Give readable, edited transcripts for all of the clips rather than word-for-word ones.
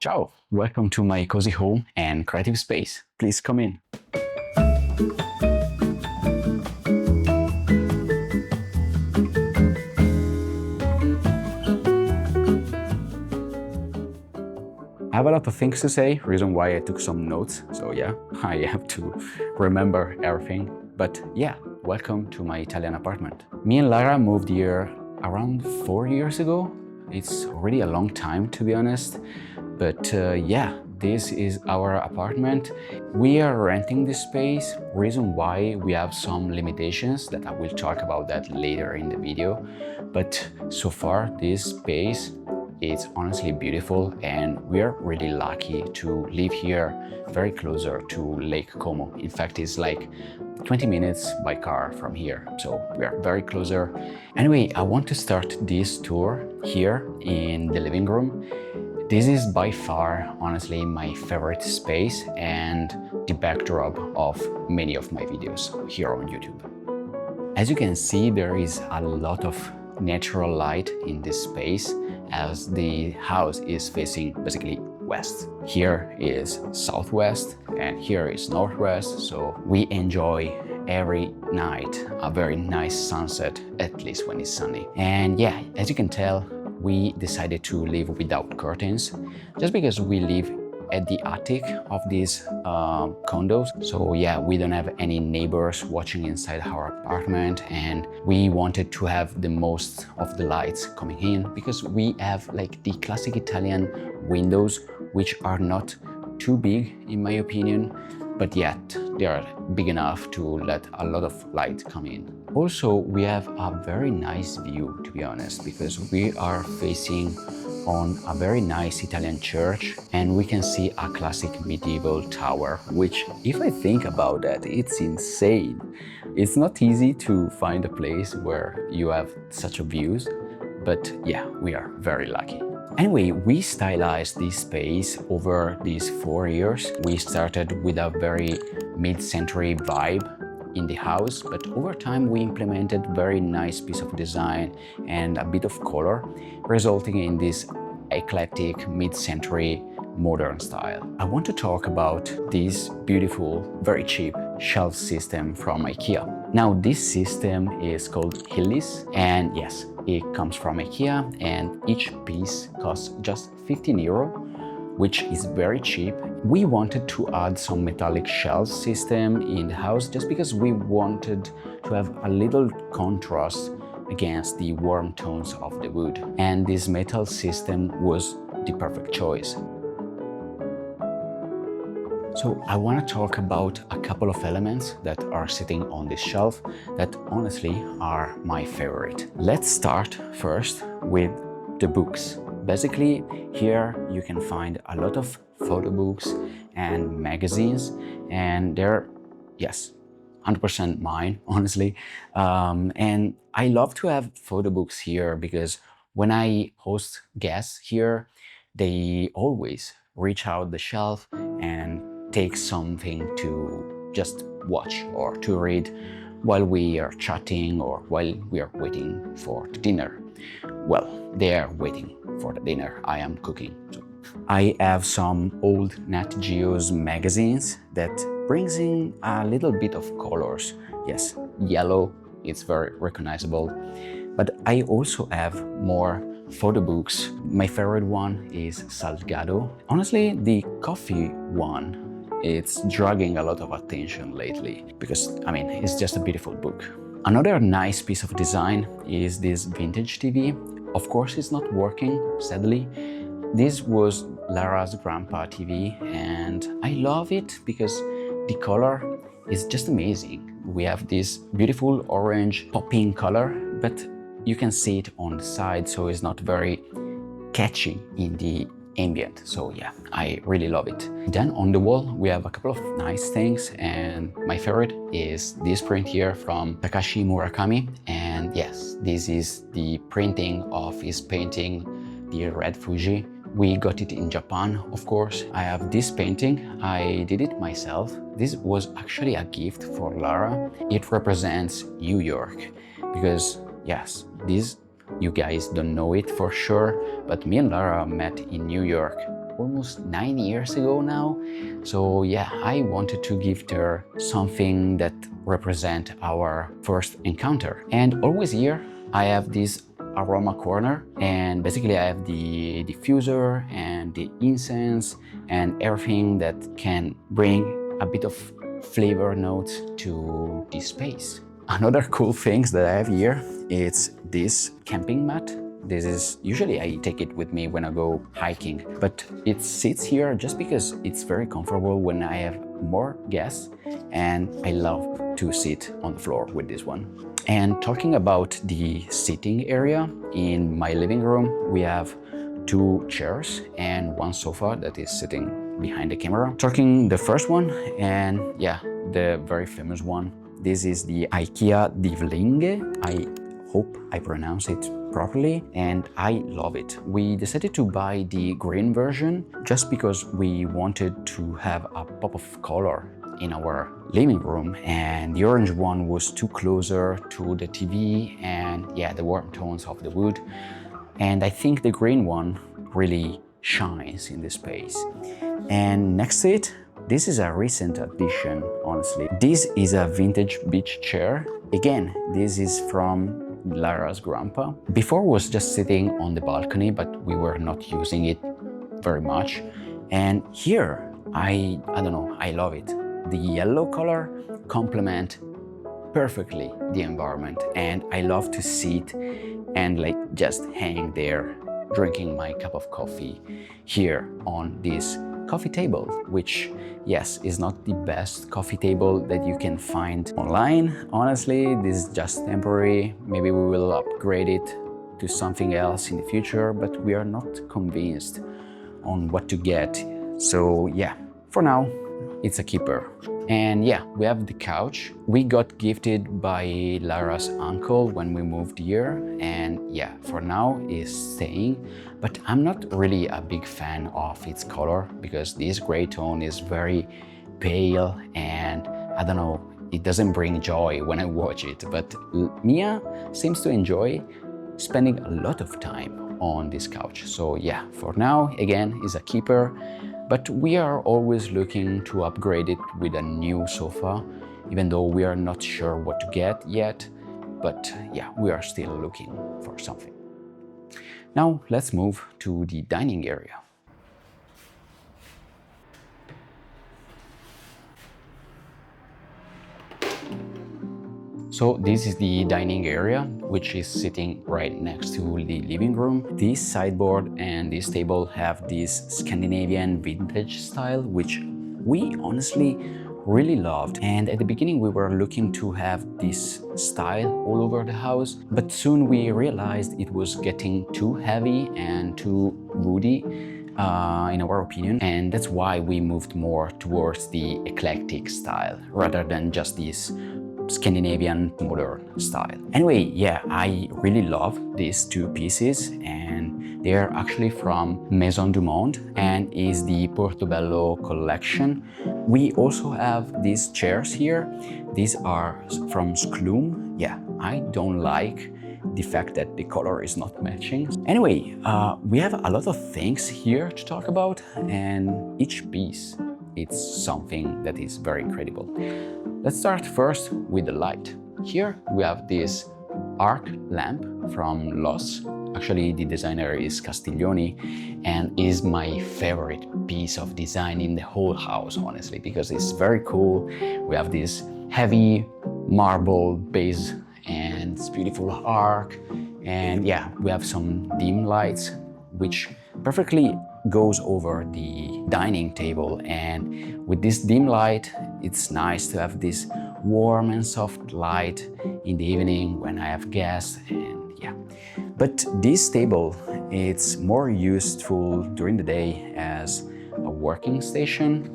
Ciao, welcome to my cozy home and creative space. Please come in. I have a lot of things to say, reason why I took some notes. So yeah, I have to remember everything. But yeah, welcome to my Italian apartment. Me and Lara moved here around 4 years ago. It's already a long time, to be honest. But yeah, this is our apartment. We are renting this space, reason why we have some limitations that I will talk about that later in the video. But so far this space is honestly beautiful and we are really lucky to live here very closer to Lake Como. In fact, it's like 20 minutes by car from here, so we are very closer. Anyway, I want to start this tour here in the living room. This is by far, honestly, my favorite space and the backdrop of many of my videos here on YouTube. As you can see, there is a lot of natural light in this space as the house is facing basically west. Here is southwest and here is northwest, so we enjoy every night a very nice sunset, at least when it's sunny. And yeah, as you can tell, we decided to live without curtains just because we live at the attic of these condos. So yeah, we don't have any neighbors watching inside our apartment and we wanted to have the most of the lights coming in because we have like the classic Italian windows which are not too big in my opinion, but yet they are big enough to let a lot of light come in. Also, we have a very nice view, to be honest, because we are facing on a very nice Italian church and we can see a classic medieval tower, which if I think about that, it's insane. It's not easy to find a place where you have such a views, but yeah, we are very lucky. Anyway, we stylized this space over these 4 years. We started with a very mid-century vibe in the house, but over time we implemented very nice piece of design and a bit of color, resulting in this eclectic mid-century modern style. I want to talk about this beautiful, very cheap shelf system from IKEA. Now this system is called Hillis and yes, it comes from IKEA and each piece costs just 15 euro, which is very cheap. We wanted to add some metallic shelf system in the house just because we wanted to have a little contrast against the warm tones of the wood. And this metal system was the perfect choice. So I want to talk about a couple of elements that are sitting on this shelf that honestly are my favorite. Let's start first with the books. Basically, here you can find a lot of photo books and magazines, and they're, yes, 100% mine, honestly. And I love to have photo books here because when I host guests here, they always reach out the shelf and take something to just watch or to read while we are chatting or while we are waiting for the dinner. Well, they are waiting for the dinner. I am cooking. So I have some old Nat Geo's magazines that brings in a little bit of colors. Yes, yellow, it's very recognizable. But I also have more photo books. My favorite one is Salgado. Honestly, the coffee one, it's dragging a lot of attention lately because, I mean, it's just a beautiful book. Another nice piece of design is this vintage TV. Of course, it's not working, sadly. This was Lara's grandpa TV and I love it because the color is just amazing. We have this beautiful orange popping color, but you can see it on the side, so it's not very catchy in the ambient. So yeah, I really love it. Then on the wall, we have a couple of nice things and my favorite is this print here from Takashi Murakami. And yes, this is the printing of his painting, the Red Fuji. We got it in Japan, of course. I have this painting. I did it myself. This was actually a gift for Lara. It represents New York because yes, this, you guys don't know it for sure, but me and Lara met in New York almost 9 years ago now. So yeah, I wanted to give her something that represent our first encounter. And always here I have this aroma corner, and basically I have the diffuser and the incense and everything that can bring a bit of flavor notes to this space. Another cool things that I have here is this camping mat. This is usually I take it with me when I go hiking, but it sits here just because it's very comfortable when I have more guests, and I love to sit on the floor with this one. And talking about the sitting area, in my living room we have 2 chairs and 1 sofa that is sitting behind the camera. Talking the first one, and yeah, the very famous one. This is the IKEA Divlinge. I hope I pronounce it properly, and I love it. We decided to buy the green version just because we wanted to have a pop of color in our living room, and the orange one was too closer to the TV and yeah, the warm tones of the wood. And I think the green one really shines in this space. And next to it, this is a recent addition, honestly. This is a vintage beach chair. Again, this is from Lara's grandpa. Before was just sitting on the balcony, but we were not using it very much. And here, I don't know, I love it. The yellow color complement perfectly the environment, and I love to sit and like just hang there drinking my cup of coffee here on this coffee table, which yes, is not the best coffee table that you can find online. Honestly, this is just temporary. Maybe we will upgrade it to something else in the future, but we are not convinced on what to get. So yeah, for now, it's a keeper. And yeah, we have the couch. We got gifted by Lara's uncle when we moved here, and yeah, for now is staying. But I'm not really a big fan of its color because this gray tone is very pale, and I don't know, it doesn't bring joy when I watch it. But Mia seems to enjoy spending a lot of time on this couch. So yeah, for now, again, is a keeper. But we are always looking to upgrade it with a new sofa, even though we are not sure what to get yet. But yeah, we are still looking for something. Now let's move to the dining area. So this is the dining area, which is sitting right next to the living room. This sideboard and this table have this Scandinavian vintage style, which we honestly really loved. And at the beginning we were looking to have this style all over the house, but soon we realized it was getting too heavy and too woody in our opinion, and that's why we moved more towards the eclectic style rather than just this Scandinavian modern style. Anyway, yeah, I really love these 2 pieces, and they're actually from Maison du Monde and is the Portobello collection. We also have these chairs here. These are from Skloom. Yeah, I don't like the fact that the color is not matching. Anyway, we have a lot of things here to talk about, and each piece, it's something that is very incredible. Let's start first with the light. Here we have this arc lamp from Loss. Actually, the designer is Castiglioni, and is my favorite piece of design in the whole house, honestly, because it's very cool. We have this heavy marble base and it's beautiful arc, and yeah, we have some dim lights which perfectly goes over the dining table. And with this dim light, it's nice to have this warm and soft light in the evening when I have guests, and yeah. But this table, it's more useful during the day as a working station.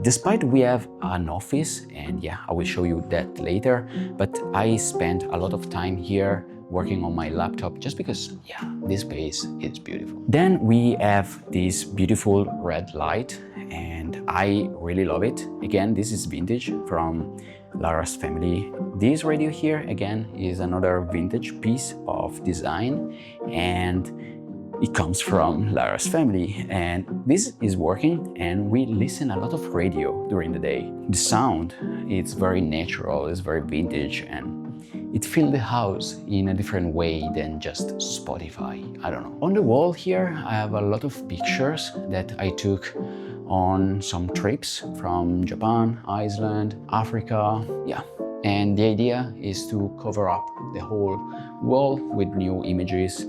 Despite we have an office, and yeah, I will show you that later, but I spent a lot of time here working on my laptop just because, yeah, this space is beautiful. Then we have this beautiful red light, and I really love it. Again, this is vintage from Lara's family. This radio here, again, is another vintage piece of design, and it comes from Lara's family, and this is working, and we listen a lot of radio during the day. The sound, it's very natural, it's very vintage, and it fills the house in a different way than just Spotify. I don't know. On the wall here, I have a lot of pictures that I took on some trips from Japan, Iceland, Africa, yeah. And the idea is to cover up the whole wall with new images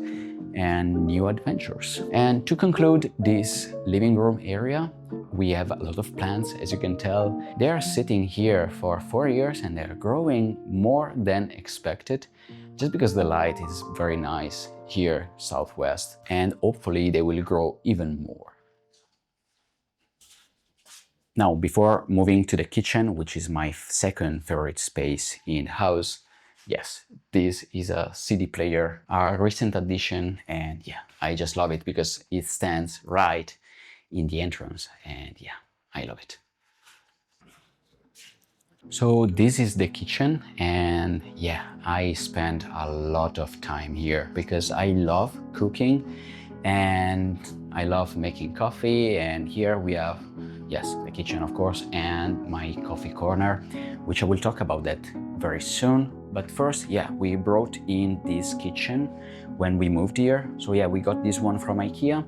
and new adventures. And to conclude this living room area, we have a lot of plants, as you can tell. They are sitting here for 4 years and they're growing more than expected, just because the light is very nice here southwest, and hopefully they will grow even more. Now, before moving to the kitchen, which is my second favorite space in the house, yes, this is a CD player, a recent addition, and yeah, I just love it because it stands right in the entrance, and yeah, I love it. So this is the kitchen, and yeah, I spend a lot of time here because I love cooking and I love making coffee. And here we have, yes, the kitchen of course, and my coffee corner, which I will talk about that very soon. But first, yeah, we brought in this kitchen when we moved here. So yeah, we got this one from IKEA,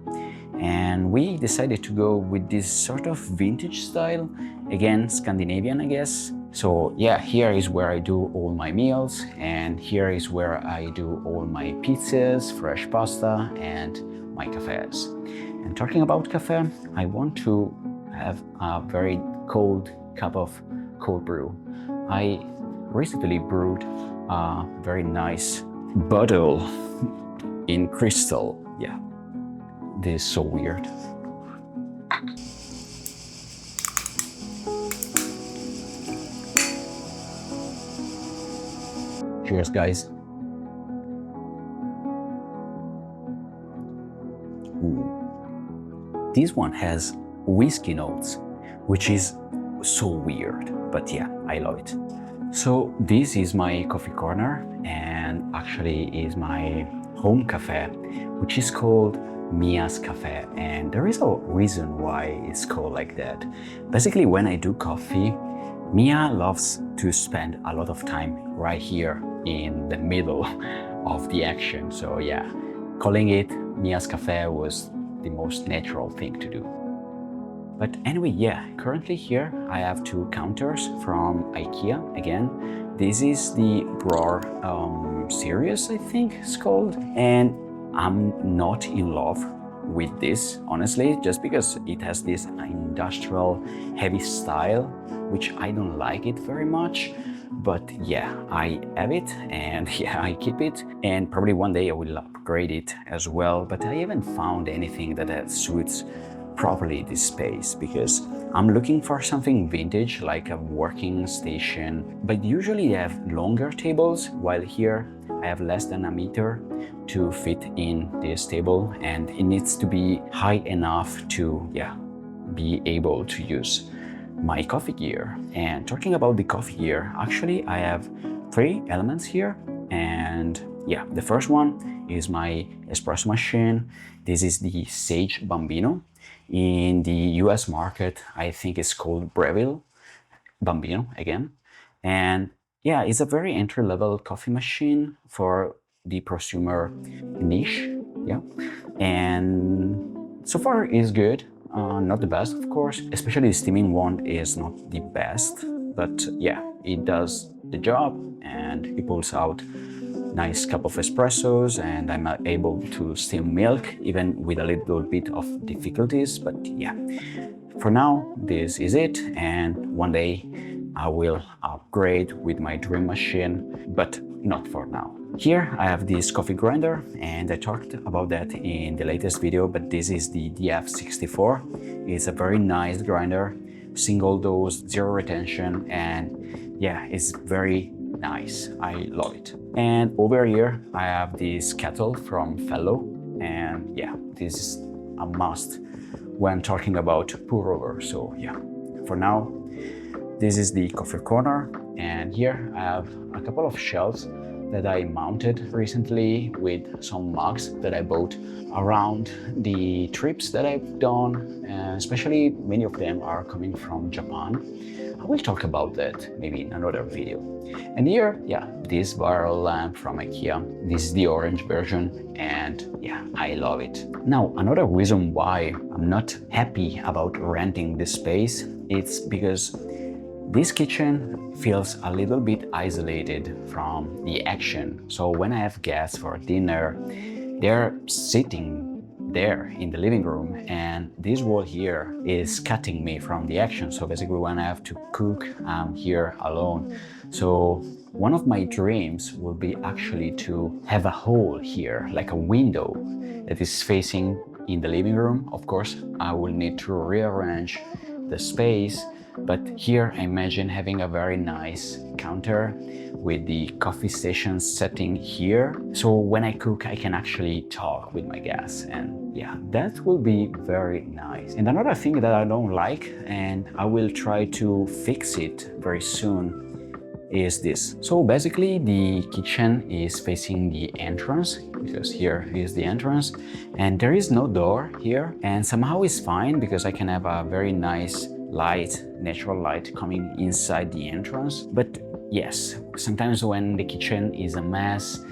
and we decided to go with this sort of vintage style, again, Scandinavian, I guess. So yeah, here is where I do all my meals, and here is where I do all my pizzas, fresh pasta, and my cafes. And talking about cafe, I want to have a very cold cup of cold brew. I recently brewed a very nice bottle in crystal. Yeah, this is so weird. Cheers, guys. Ooh. This one has whiskey notes, which is so weird, but yeah, I love it. So this is my coffee corner, and actually is my home cafe, which is called Mia's Cafe, and there is a reason why it's called like that. Basically, when I do coffee, Mia loves to spend a lot of time right here in the middle of the action. So yeah, calling it Mia's Cafe was the most natural thing to do. But anyway, yeah, currently here I have two counters from IKEA again. This is the Braur series, I think it's called. And I'm not in love with this, honestly, just because it has this industrial heavy style, which I don't like it very much. But yeah, I have it, and yeah, I keep it, and probably one day I will upgrade it as well. But I haven't found anything that suits properly this space, because I'm looking for something vintage, like a working station, but usually they have longer tables, while here I have less than a meter to fit in this table, and it needs to be high enough to, yeah, be able to use my coffee gear. And talking about the coffee gear, actually I have 3 elements here, and yeah, the first one is my espresso machine. This is the Sage Bambino. In the US market, I think it's called Breville Bambino again. And yeah, it's a very entry-level coffee machine for the prosumer niche. Yeah, and so far is good. Not the best, of course, especially the steaming one is not the best, but yeah, it does the job and it pulls out nice cup of espressos, and I'm able to steam milk even with a little bit of difficulties. But yeah, for now this is it, and one day I will upgrade with my dream machine, but not for now. Here I have this coffee grinder, and I talked about that in the latest video, but this is the DF64. It's a very nice grinder, single dose, 0 retention, and yeah, it's very nice. I love it. And over here I have this kettle from Fellow, and yeah, this is a must when talking about pour over. So yeah, for now this is the coffee corner, and here I have a couple of shelves that I mounted recently with some mugs that I bought around the trips that I've done, especially many of them are coming from Japan. I will talk about that maybe in another video. And here, yeah, this barrel lamp from IKEA. This is the orange version and yeah, I love it. Now, another reason why I'm not happy about renting this space, it's because this kitchen feels a little bit isolated from the action. So when I have guests for dinner, they're sitting there in the living room and this wall here is cutting me from the action. So basically when I have to cook, I'm here alone. So one of my dreams would be actually to have a hole here, like a window that is facing in the living room. Of course, I will need to rearrange the space, but here I imagine having a very nice counter with the coffee station setting here. So when I cook, I can actually talk with my guests and yeah, that will be very nice. And another thing that I don't like, and I will try to fix it very soon, is this. So basically the kitchen is facing the entrance, because here is the entrance and there is no door here, and somehow it's fine because I can have a very nice light, natural light coming inside the entrance. But yes, sometimes when the kitchen is a mess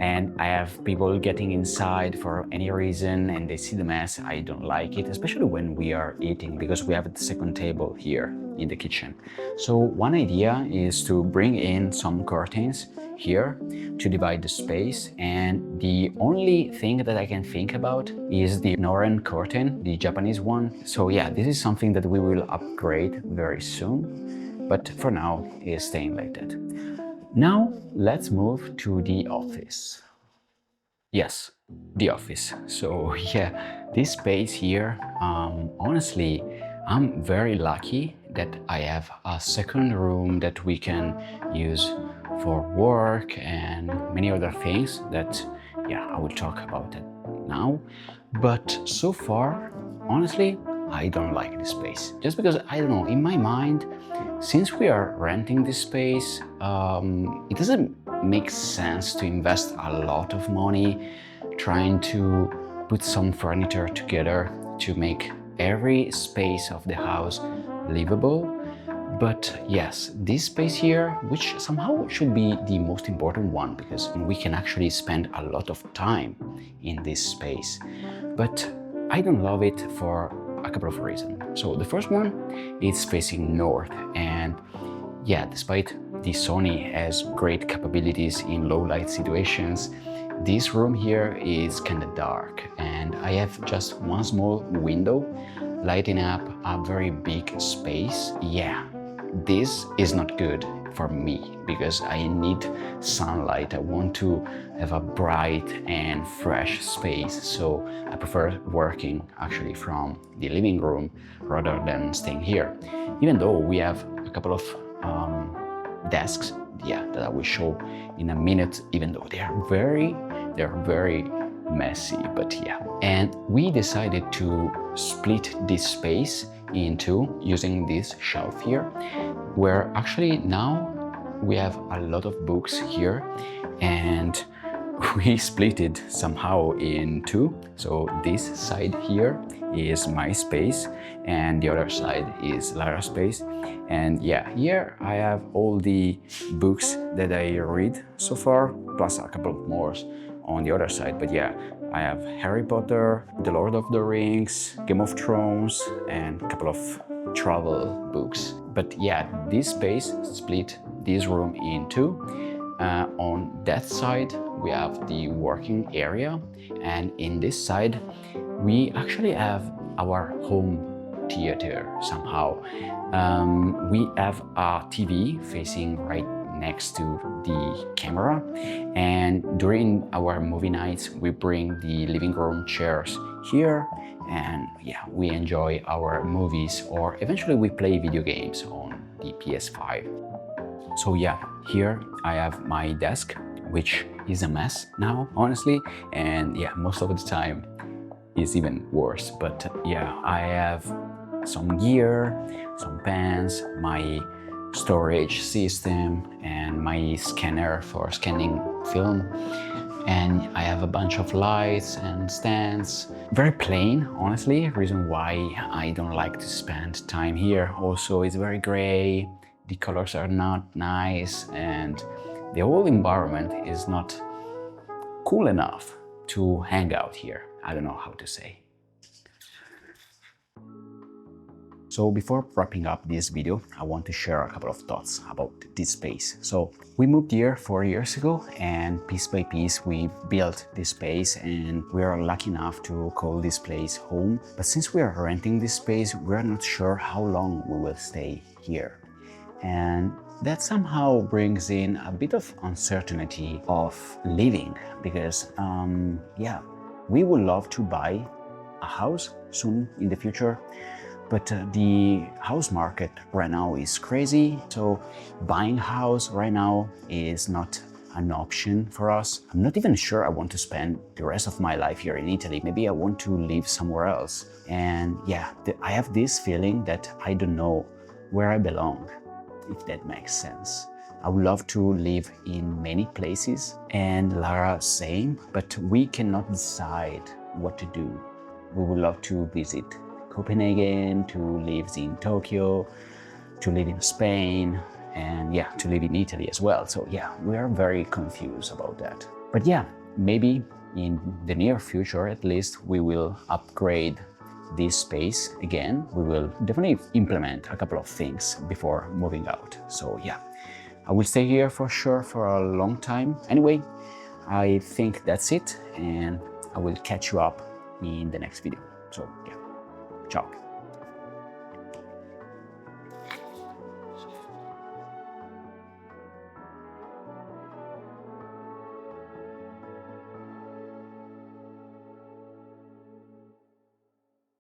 and I have people getting inside for any reason and they see the mess, I don't like it, especially when we are eating, because we have the second table here in the kitchen. So one idea is to bring in some curtains here to divide the space, and the only thing that I can think about is the Noren curtain, the Japanese one. So yeah, this is something that we will upgrade very soon, but for now it's staying like that. Now let's move to the office. Yes, the office. So yeah, this space here, honestly, I'm very lucky that I have a second room that we can use for work and many other things that, yeah, I will talk about it now. But so far, honestly, I don't like this space. Just because, I don't know, in my mind, since we are renting this space, it doesn't make sense to invest a lot of money trying to put some furniture together to make every space of the house livable. But yes, this space here, which somehow should be the most important one, because we can actually spend a lot of time in this space. But I don't love it for a couple of reasons. So the first one, it's facing north, and yeah, despite the Sony has great capabilities in low light situations, this room here is kind of dark, and I have just one small window lighting up a very big space. Yeah, this is not good for me because I need sunlight. I want to have a bright and fresh space, so I prefer working actually from the living room rather than staying here. Even though we have a couple of desks, yeah, that I will show in a minute, even though they're very messy, but yeah. And we decided to split this space into using this shelf here, where actually now we have a lot of books here, and we split it somehow in two. So this side here is my space and the other side is Lara's space. And yeah, here I have all the books that I read so far, plus a couple of more on the other side. But yeah, I have Harry Potter, The Lord of the Rings, Game of Thrones, and a couple of travel books. But yeah, this space split this room in two. On that side, we have the working area, and in this side, we actually have our home theater somehow. We have a TV facing right next to the camera, and during our movie nights we bring the living room chairs here, and yeah, we enjoy our movies, or eventually we play video games on the PS5. So yeah, here I have my desk, which is a mess now, honestly, and yeah, most of the time is even worse. But yeah, I have some gear, some pens, my storage system and my scanner for scanning film. And I have a bunch of lights and stands. Very plain, honestly. Reason why I don't like to spend time here. Also, it's very gray. The colors are not nice, and the whole environment is not cool enough to hang out here. I don't know how to say. So before wrapping up this video, I want to share a couple of thoughts about this space. So we moved here 4 years ago, and piece by piece we built this space, and we are lucky enough to call this place home. But since we are renting this space, we are not sure how long we will stay here. And that somehow brings in a bit of uncertainty of living, because yeah, we would love to buy a house soon in the future, but the house market right now is crazy. So buying a house right now is not an option for us. I'm not even sure I want to spend the rest of my life here in Italy. Maybe I want to live somewhere else. And yeah, I have this feeling that I don't know where I belong, if that makes sense. I would love to live in many places, and Lara same, but we cannot decide what to do. We would love to visit Copenhagen, to live in Tokyo, to live in Spain, and yeah, to live in Italy as well. So yeah, we are very confused about that. But yeah, maybe in the near future, at least, we will upgrade this space again. We will definitely implement a couple of things before moving out. So yeah, I will stay here for sure for a long time. Anyway, I think that's it, and I will catch you up in the next video. So yeah, ciao.